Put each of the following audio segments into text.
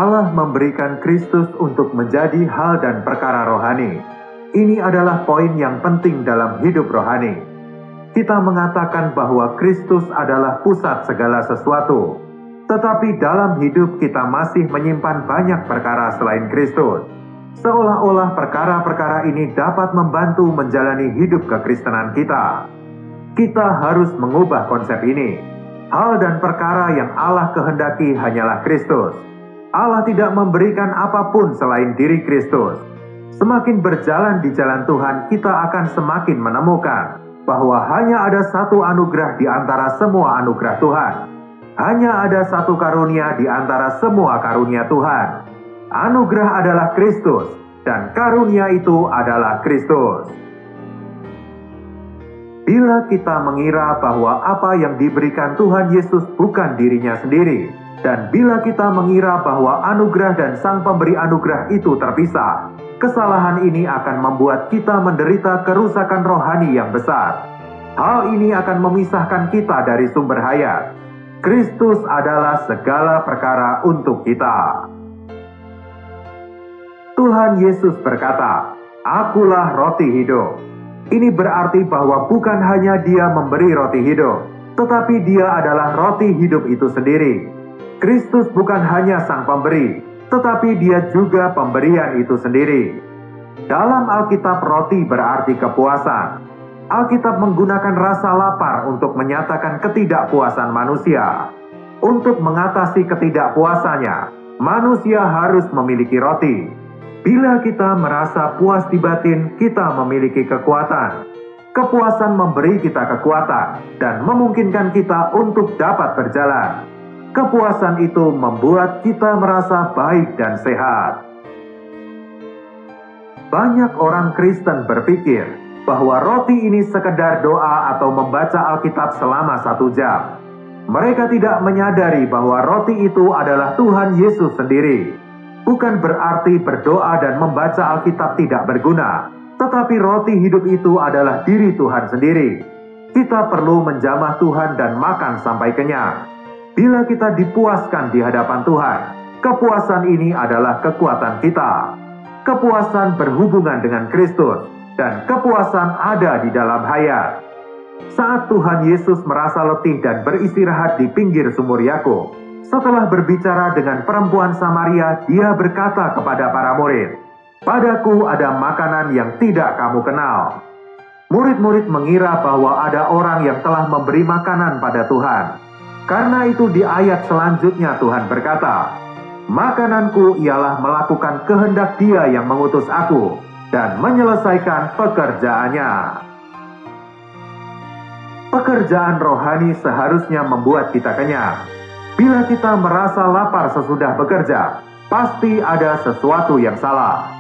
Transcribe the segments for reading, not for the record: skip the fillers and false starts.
Allah memberikan Kristus untuk menjadi hal dan perkara rohani. Ini adalah poin yang penting dalam hidup rohani. Kita mengatakan bahwa Kristus adalah pusat segala sesuatu, tetapi dalam hidup kita masih menyimpan banyak perkara selain Kristus. Seolah-olah perkara-perkara ini dapat membantu menjalani hidup kekristenan kita. Kita harus mengubah konsep ini. Hal dan perkara yang Allah kehendaki hanyalah Kristus. Allah tidak memberikan apapun selain diri Kristus. Semakin berjalan di jalan Tuhan, kita akan semakin menemukan bahwa hanya ada satu anugerah di antara semua anugerah Tuhan. Hanya ada satu karunia di antara semua karunia Tuhan. Anugerah adalah Kristus, dan karunia itu adalah Kristus. Bila kita mengira bahwa apa yang diberikan Tuhan Yesus bukan dirinya sendiri, dan bila kita mengira bahwa anugerah dan Sang Pemberi anugerah itu terpisah, kesalahan ini akan membuat kita menderita kerusakan rohani yang besar. Hal ini akan memisahkan kita dari sumber hayat. Kristus adalah segala perkara untuk kita. Tuhan Yesus berkata, "Akulah roti hidup." Ini berarti bahwa bukan hanya Dia memberi roti hidup, tetapi Dia adalah roti hidup itu sendiri. Kristus bukan hanya Sang Pemberi, tetapi Dia juga pemberian itu sendiri. Dalam Alkitab, roti berarti kepuasan. Alkitab menggunakan rasa lapar untuk menyatakan ketidakpuasan manusia. Untuk mengatasi ketidakpuasannya, manusia harus memiliki roti. Bila kita merasa puas di batin, kita memiliki kekuatan. Kepuasan memberi kita kekuatan dan memungkinkan kita untuk dapat berjalan. Kepuasan itu membuat kita merasa baik dan sehat. Banyak orang Kristen berpikir bahwa roti ini sekedar doa atau membaca Alkitab selama 1 jam. Mereka tidak menyadari bahwa roti itu adalah Tuhan Yesus sendiri. Bukan berarti berdoa dan membaca Alkitab tidak berguna, tetapi roti hidup itu adalah diri Tuhan sendiri. Kita perlu menjamah Tuhan dan makan sampai kenyang. Bila kita dipuaskan di hadapan Tuhan, kepuasan ini adalah kekuatan kita. Kepuasan berhubungan dengan Kristus, dan kepuasan ada di dalam hayat. Saat Tuhan Yesus merasa letih dan beristirahat di pinggir sumur Yakub, setelah berbicara dengan perempuan Samaria, Dia berkata kepada para murid, "Padaku ada makanan yang tidak kamu kenal." Murid-murid mengira bahwa ada orang yang telah memberi makanan pada Tuhan. Karena itu di ayat selanjutnya Tuhan berkata, "Makananku ialah melakukan kehendak Dia yang mengutus aku dan menyelesaikan pekerjaannya." Pekerjaan rohani seharusnya membuat kita kenyang. Bila kita merasa lapar sesudah bekerja, pasti ada sesuatu yang salah.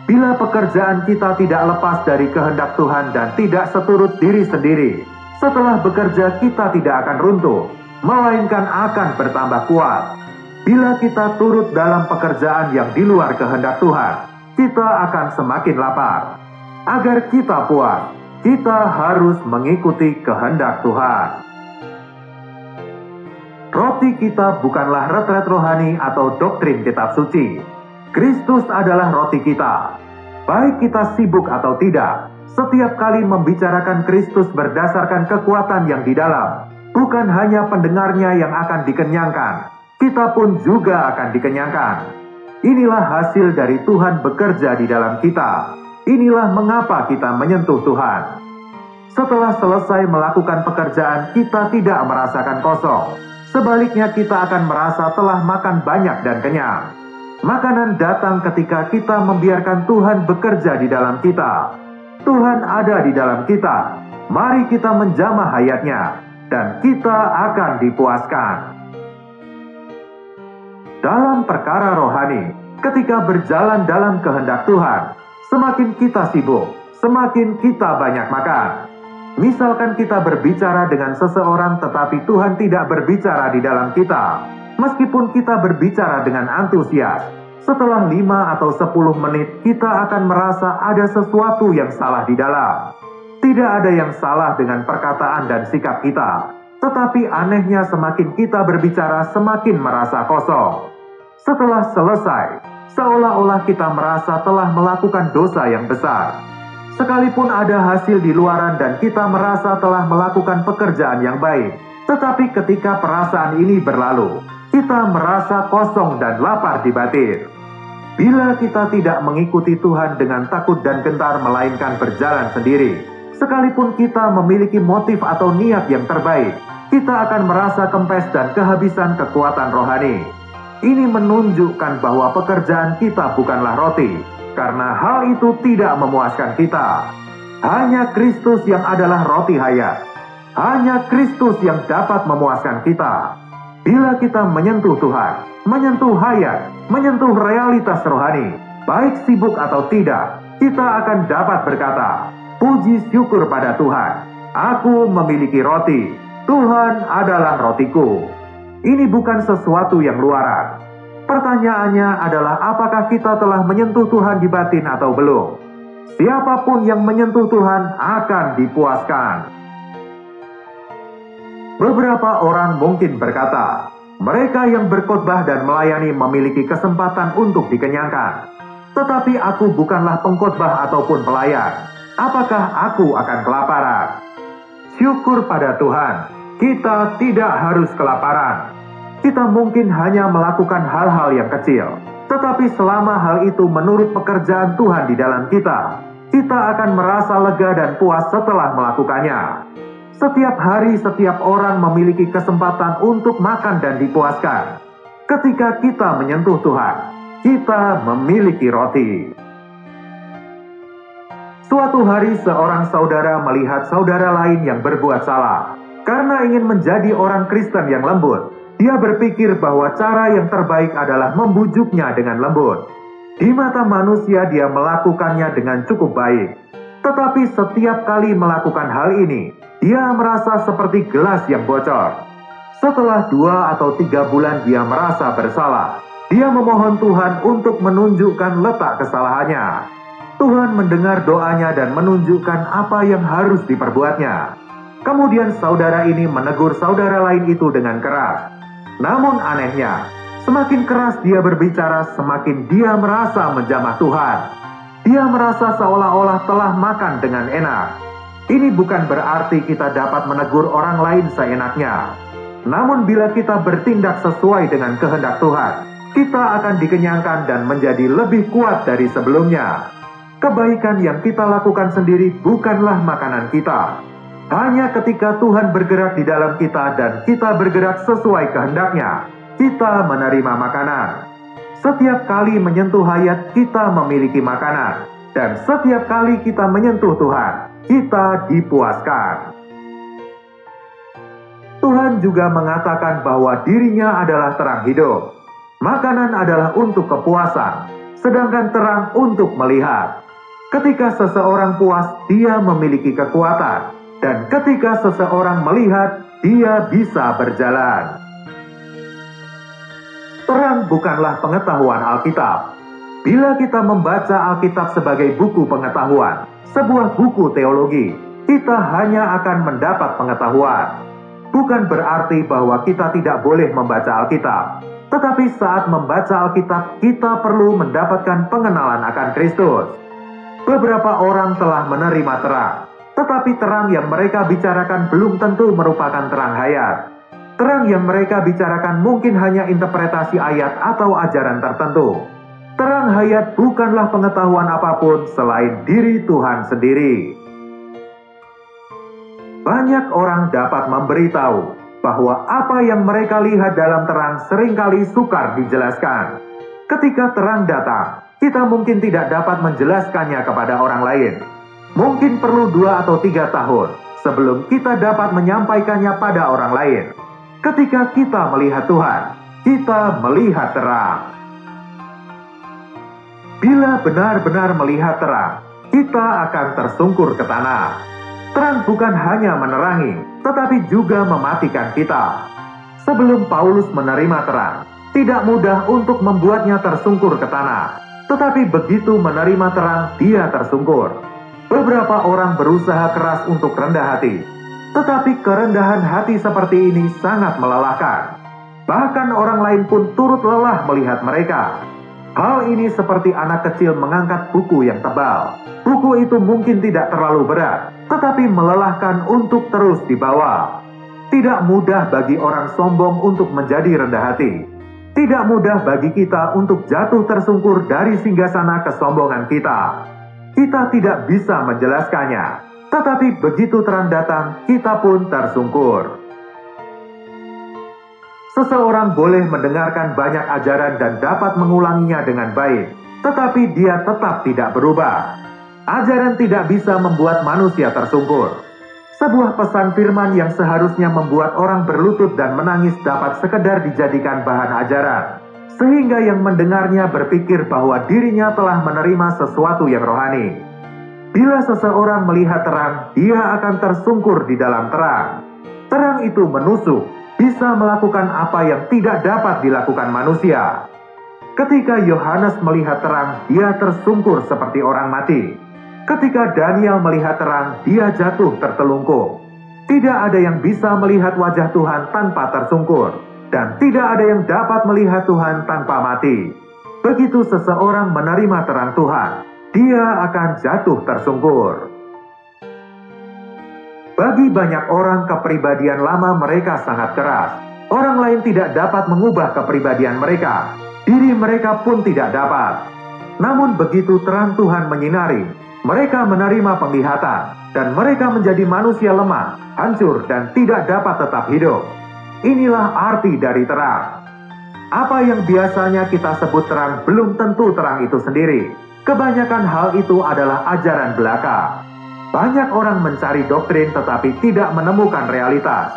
Bila pekerjaan kita tidak lepas dari kehendak Tuhan dan tidak seturut diri sendiri, setelah bekerja kita tidak akan runtuh, melainkan akan bertambah kuat. Bila kita turut dalam pekerjaan yang di luar kehendak Tuhan, kita akan semakin lapar. Agar kita puas, kita harus mengikuti kehendak Tuhan. Roti kita bukanlah retret rohani atau doktrin kitab suci. Kristus adalah roti kita. Baik kita sibuk atau tidak, setiap kali membicarakan Kristus berdasarkan kekuatan yang di dalam, bukan hanya pendengarnya yang akan dikenyangkan, kita pun juga akan dikenyangkan. Inilah hasil dari Tuhan bekerja di dalam kita. Inilah mengapa kita menyentuh Tuhan. Setelah selesai melakukan pekerjaan, kita tidak merasakan kosong. Sebaliknya kita akan merasa telah makan banyak dan kenyang. Makanan datang ketika kita membiarkan Tuhan bekerja di dalam kita. Tuhan ada di dalam kita. Mari kita menjamah hayatnya, dan kita akan dipuaskan. Dalam perkara rohani, ketika berjalan dalam kehendak Tuhan, semakin kita sibuk, semakin kita banyak makan. Misalkan kita berbicara dengan seseorang tetapi Tuhan tidak berbicara di dalam kita. Meskipun kita berbicara dengan antusias, setelah 5 atau 10 menit kita akan merasa ada sesuatu yang salah di dalam. Tidak ada yang salah dengan perkataan dan sikap kita. Tetapi anehnya semakin kita berbicara semakin merasa kosong. Setelah selesai, seolah-olah kita merasa telah melakukan dosa yang besar. Sekalipun ada hasil di luaran dan kita merasa telah melakukan pekerjaan yang baik, tetapi ketika perasaan ini berlalu, kita merasa kosong dan lapar di batin. Bila kita tidak mengikuti Tuhan dengan takut dan gentar melainkan berjalan sendiri, sekalipun kita memiliki motif atau niat yang terbaik, kita akan merasa kempes dan kehabisan kekuatan rohani. Ini menunjukkan bahwa pekerjaan kita bukanlah roti, karena hal itu tidak memuaskan kita. Hanya Kristus yang adalah roti hayat. Hanya Kristus yang dapat memuaskan kita. Bila kita menyentuh Tuhan, menyentuh hayat, menyentuh realitas rohani, baik sibuk atau tidak, kita akan dapat berkata, "Puji syukur pada Tuhan, aku memiliki roti, Tuhan adalah rotiku." Ini bukan sesuatu yang luaran. Pertanyaannya adalah apakah kita telah menyentuh Tuhan di batin atau belum? Siapapun yang menyentuh Tuhan akan dipuaskan. Beberapa orang mungkin berkata, mereka yang berkhotbah dan melayani memiliki kesempatan untuk dikenyangkan. Tetapi aku bukanlah pengkhotbah ataupun pelayan. Apakah aku akan kelaparan? Syukur pada Tuhan, kita tidak harus kelaparan. Kita mungkin hanya melakukan hal-hal yang kecil, tetapi selama hal itu menurut pekerjaan Tuhan di dalam kita, kita akan merasa lega dan puas setelah melakukannya. Setiap hari setiap orang memiliki kesempatan untuk makan dan dipuaskan. Ketika kita menyentuh Tuhan, kita memiliki roti. Suatu hari seorang saudara melihat saudara lain yang berbuat salah. Karena ingin menjadi orang Kristen yang lembut, dia berpikir bahwa cara yang terbaik adalah membujuknya dengan lembut. Di mata manusia dia melakukannya dengan cukup baik. Tetapi setiap kali melakukan hal ini, dia merasa seperti gelas yang bocor. Setelah 2 atau 3 bulan dia merasa bersalah. Dia memohon Tuhan untuk menunjukkan letak kesalahannya. Tuhan mendengar doanya dan menunjukkan apa yang harus diperbuatnya. Kemudian saudara ini menegur saudara lain itu dengan keras. Namun anehnya, semakin keras dia berbicara, semakin dia merasa menjamah Tuhan. Dia merasa seolah-olah telah makan dengan enak. Ini bukan berarti kita dapat menegur orang lain seenaknya. Namun bila kita bertindak sesuai dengan kehendak Tuhan, kita akan dikenyangkan dan menjadi lebih kuat dari sebelumnya. Kebaikan yang kita lakukan sendiri bukanlah makanan kita. Hanya ketika Tuhan bergerak di dalam kita dan kita bergerak sesuai kehendaknya, kita menerima makanan. Setiap kali menyentuh hayat, kita memiliki makanan. Dan setiap kali kita menyentuh Tuhan, kita dipuaskan. Tuhan juga mengatakan bahwa dirinya adalah terang hidup. Makanan adalah untuk kepuasan, sedangkan terang untuk melihat. Ketika seseorang puas, dia memiliki kekuatan. Dan ketika seseorang melihat, dia bisa berjalan. Terang bukanlah pengetahuan Alkitab. Bila kita membaca Alkitab sebagai buku pengetahuan, sebuah buku teologi, kita hanya akan mendapat pengetahuan. Bukan berarti bahwa kita tidak boleh membaca Alkitab. Tetapi saat membaca Alkitab, kita perlu mendapatkan pengenalan akan Kristus. Beberapa orang telah menerima terang. Tetapi terang yang mereka bicarakan belum tentu merupakan terang hayat. Terang yang mereka bicarakan mungkin hanya interpretasi ayat atau ajaran tertentu. Terang hayat bukanlah pengetahuan apapun selain diri Tuhan sendiri. Banyak orang dapat memberitahu bahwa apa yang mereka lihat dalam terang seringkali sukar dijelaskan. Ketika terang datang, kita mungkin tidak dapat menjelaskannya kepada orang lain. Mungkin perlu 2 atau 3 tahun sebelum kita dapat menyampaikannya pada orang lain. Ketika kita melihat Tuhan, kita melihat terang. Bila benar-benar melihat terang, kita akan tersungkur ke tanah. Terang bukan hanya menerangi, tetapi juga mematikan kita. Sebelum Paulus menerima terang, tidak mudah untuk membuatnya tersungkur ke tanah. Tetapi begitu menerima terang, dia tersungkur. Beberapa orang berusaha keras untuk rendah hati, tetapi kerendahan hati seperti ini sangat melelahkan. Bahkan orang lain pun turut lelah melihat mereka. Hal ini seperti anak kecil mengangkat buku yang tebal. Buku itu mungkin tidak terlalu berat, tetapi melelahkan untuk terus dibawa. Tidak mudah bagi orang sombong untuk menjadi rendah hati. Tidak mudah bagi kita untuk jatuh tersungkur dari singgasana kesombongan kita. Kita tidak bisa menjelaskannya, tetapi begitu terang datang, kita pun tersungkur. Seseorang boleh mendengarkan banyak ajaran dan dapat mengulanginya dengan baik, tetapi dia tetap tidak berubah. Ajaran tidak bisa membuat manusia tersungkur. Sebuah pesan firman yang seharusnya membuat orang berlutut dan menangis dapat sekedar dijadikan bahan ajaran, sehingga yang mendengarnya berpikir bahwa dirinya telah menerima sesuatu yang rohani. Bila seseorang melihat terang, dia akan tersungkur di dalam terang. Terang itu menusuk, bisa melakukan apa yang tidak dapat dilakukan manusia. Ketika Yohanes melihat terang, dia tersungkur seperti orang mati. Ketika Daniel melihat terang, dia jatuh tertelungkup. Tidak ada yang bisa melihat wajah Tuhan tanpa tersungkur, dan tidak ada yang dapat melihat Tuhan tanpa mati. Begitu seseorang menerima terang Tuhan, dia akan jatuh tersungkur. Bagi banyak orang, kepribadian lama mereka sangat keras. Orang lain tidak dapat mengubah kepribadian mereka. Diri mereka pun tidak dapat. Namun begitu terang Tuhan menyinari, mereka menerima penglihatan, dan mereka menjadi manusia lemah, hancur, dan tidak dapat tetap hidup. Inilah arti dari terang. Apa yang biasanya kita sebut terang belum tentu terang itu sendiri. Kebanyakan hal itu adalah ajaran belaka. Banyak orang mencari doktrin tetapi tidak menemukan realitas.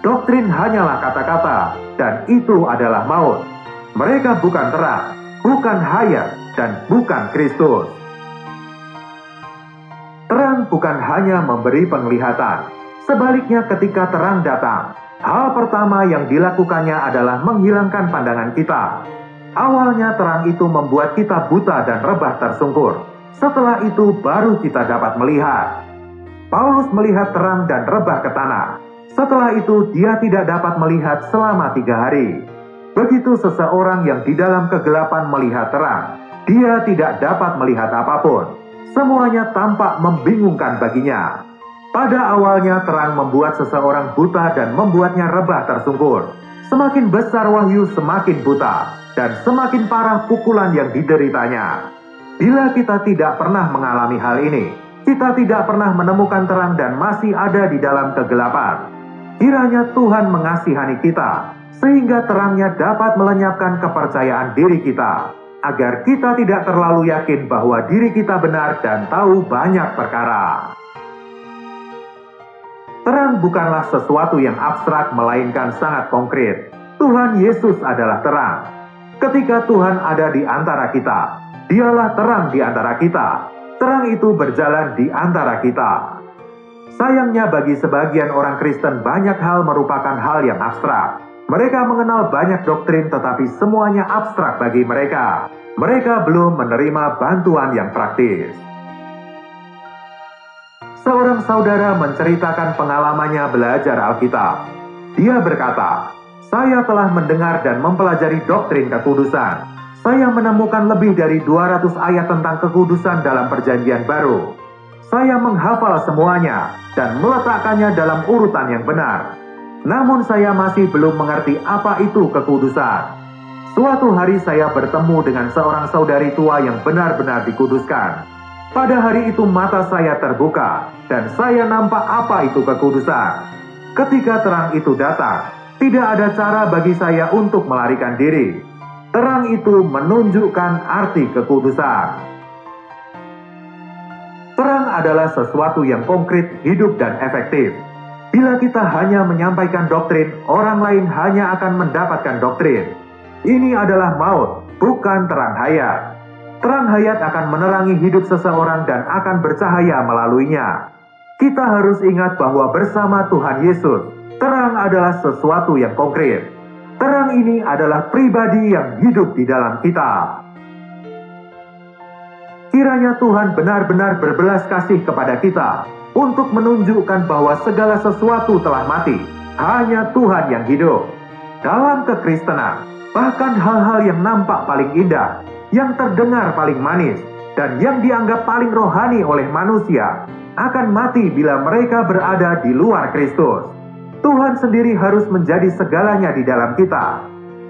Doktrin hanyalah kata-kata, dan itu adalah maut. Mereka bukan terang, bukan hayat, dan bukan Kristus. Terang bukan hanya memberi penglihatan. Sebaliknya ketika terang datang, hal pertama yang dilakukannya adalah menghilangkan pandangan kita. Awalnya terang itu membuat kita buta dan rebah tersungkur. Setelah itu baru kita dapat melihat. Paulus melihat terang dan rebah ke tanah. Setelah itu dia tidak dapat melihat selama 3 hari. Begitu seseorang yang di dalam kegelapan melihat terang, dia tidak dapat melihat apapun. Semuanya tampak membingungkan baginya. Pada awalnya terang membuat seseorang buta dan membuatnya rebah tersungkur. Semakin besar wahyu semakin buta, dan semakin parah pukulan yang dideritanya. Bila kita tidak pernah mengalami hal ini, kita tidak pernah menemukan terang dan masih ada di dalam kegelapan. Kiranya Tuhan mengasihani kita, sehingga terangnya dapat melenyapkan kepercayaan diri kita, agar kita tidak terlalu yakin bahwa diri kita benar dan tahu banyak perkara. Terang bukanlah sesuatu yang abstrak, melainkan sangat konkret. Tuhan Yesus adalah terang. Ketika Tuhan ada di antara kita, Dialah terang di antara kita. Terang itu berjalan di antara kita. Sayangnya bagi sebagian orang Kristen banyak hal merupakan hal yang abstrak. Mereka mengenal banyak doktrin tetapi semuanya abstrak bagi mereka. Mereka belum menerima bantuan yang praktis. Seorang saudara menceritakan pengalamannya belajar Alkitab. Dia berkata, "Saya telah mendengar dan mempelajari doktrin kekudusan. Saya menemukan lebih dari 200 ayat tentang kekudusan dalam Perjanjian Baru. Saya menghafal semuanya dan meletakkannya dalam urutan yang benar. Namun saya masih belum mengerti apa itu kekudusan. Suatu hari saya bertemu dengan seorang saudari tua yang benar-benar dikuduskan. Pada hari itu mata saya terbuka dan saya nampak apa itu kekudusan. Ketika terang itu datang, tidak ada cara bagi saya untuk melarikan diri. Terang itu menunjukkan arti kekudusan." Terang adalah sesuatu yang konkret, hidup, dan efektif. Bila kita hanya menyampaikan doktrin, orang lain hanya akan mendapatkan doktrin. Ini adalah maut, bukan terang hayat. Terang hayat akan menerangi hidup seseorang dan akan bercahaya melaluinya. Kita harus ingat bahwa bersama Tuhan Yesus, terang adalah sesuatu yang konkret. Terang ini adalah pribadi yang hidup di dalam kita. Kiranya Tuhan benar-benar berbelas kasih kepada kita untuk menunjukkan bahwa segala sesuatu telah mati. Hanya Tuhan yang hidup. Dalam kekristenan, bahkan hal-hal yang nampak paling indah, yang terdengar paling manis, dan yang dianggap paling rohani oleh manusia, akan mati bila mereka berada di luar Kristus. Tuhan sendiri harus menjadi segalanya di dalam kita.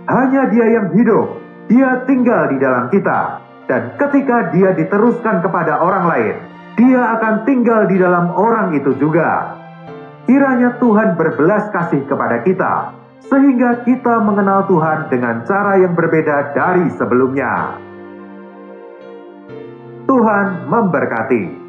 Hanya Dia yang hidup, Dia tinggal di dalam kita, dan ketika Dia diteruskan kepada orang lain, Dia akan tinggal di dalam orang itu juga. Kiranya Tuhan berbelas kasih kepada kita, sehingga kita mengenal Tuhan dengan cara yang berbeda dari sebelumnya. Tuhan memberkati.